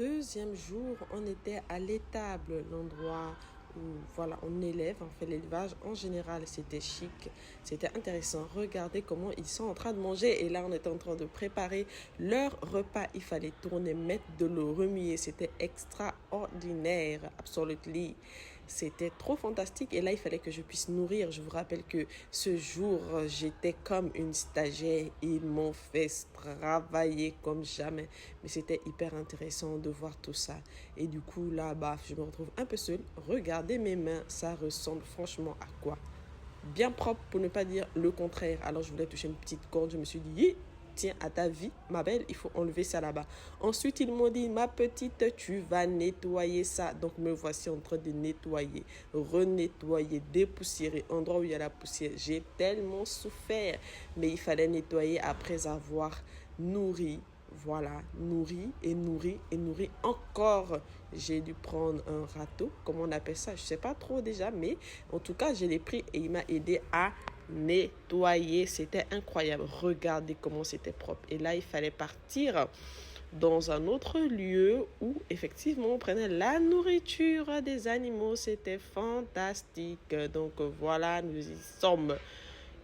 deuxième jour, on était à l'étable, l'endroit où voilà, on élève, on fait l'élevage. En général, c'était chic, c'était intéressant. Regardez comment ils sont en train de manger. Et là, on était en train de préparer leur repas. Il fallait tourner, mettre de l'eau, remuer. C'était extraordinaire, absolument. C'était trop fantastique. Et là, il fallait que je puisse nourrir. Je vous rappelle que ce jour, j'étais comme une stagiaire. Ils m'ont fait travailler comme jamais. Mais c'était hyper intéressant de voir tout ça. Et du coup, là, je me retrouve un peu seule. Regardez mes mains, ça ressemble franchement à quoi? Bien propre, pour ne pas dire le contraire. Alors, je voulais toucher une petite corde. Je me suis dit, tiens, à ta vie, ma belle, il faut enlever ça là-bas. Ensuite, ils m'ont dit, ma petite, tu vas nettoyer ça. Donc, me voici en train de nettoyer, renettoyer, dépoussiérer. Endroit où il y a la poussière. J'ai tellement souffert. Mais il fallait nettoyer après avoir nourri. Voilà, nourri et nourri et nourri encore. J'ai dû prendre un râteau, comme on appelle ça, je ne sais pas trop déjà, mais en tout cas, je l'ai pris et il m'a aidé à nettoyer. C'était incroyable. Regardez comment c'était propre. Et là, il fallait partir dans un autre lieu où effectivement on prenait la nourriture des animaux. C'était fantastique. Donc voilà, nous y sommes.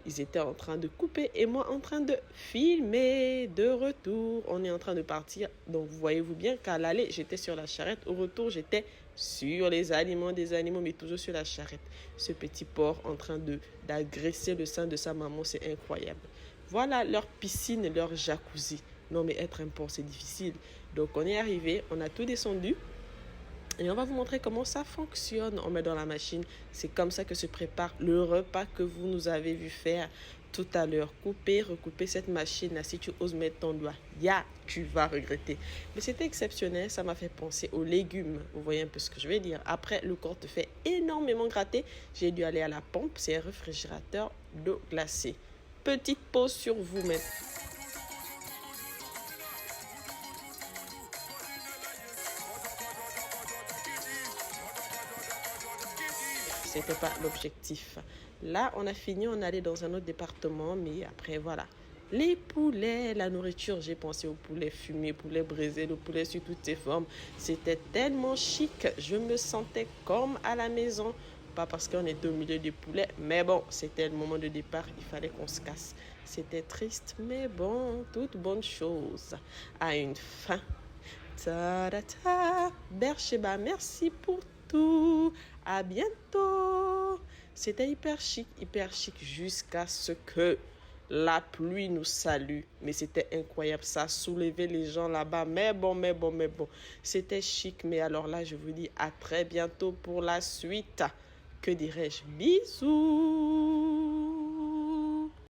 Ils étaient en train de couper et moi en train de filmer. De retour, on est en train de partir. Donc, voyez-vous bien qu'à l'aller, j'étais sur la charrette. Au retour, j'étais sur les aliments des animaux, mais toujours sur la charrette. Ce petit porc en train d'agresser le sein de sa maman, c'est incroyable. Voilà leur piscine, leur jacuzzi. Non, mais être un porc, c'est difficile. Donc, on est arrivé, on a tout descendu. Et on va vous montrer comment ça fonctionne. On met dans la machine. C'est comme ça que se prépare le repas que vous nous avez vu faire tout à l'heure. Couper, recouper cette machine-là. Si tu oses mettre ton doigt, tu vas regretter. Mais c'était exceptionnel. Ça m'a fait penser aux légumes. Vous voyez un peu ce que je veux dire. Après, le corps te fait énormément gratter. J'ai dû aller à la pompe. C'est un réfrigérateur d'eau glacée. Petite pause sur vous maintenant. C'était pas l'objectif. Là, on a fini, on allait dans un autre département, mais après, voilà. Les poulets, la nourriture, j'ai pensé au poulet fumé, poulet brisé, le poulet sur toutes ses formes. C'était tellement chic, je me sentais comme à la maison. Pas parce qu'on était au milieu des poulets, mais bon, c'était le moment de départ, il fallait qu'on se casse. C'était triste, mais bon, toute bonne chose a une fin. Ta-da-ta. Bercheba, merci pour tout. À bientôt. C'était hyper chic jusqu'à ce que la pluie nous salue. Mais c'était incroyable. Ça soulevait les gens là-bas. Mais bon. C'était chic. Mais alors là, je vous dis à très bientôt pour la suite. Que dirais-je? Bisous.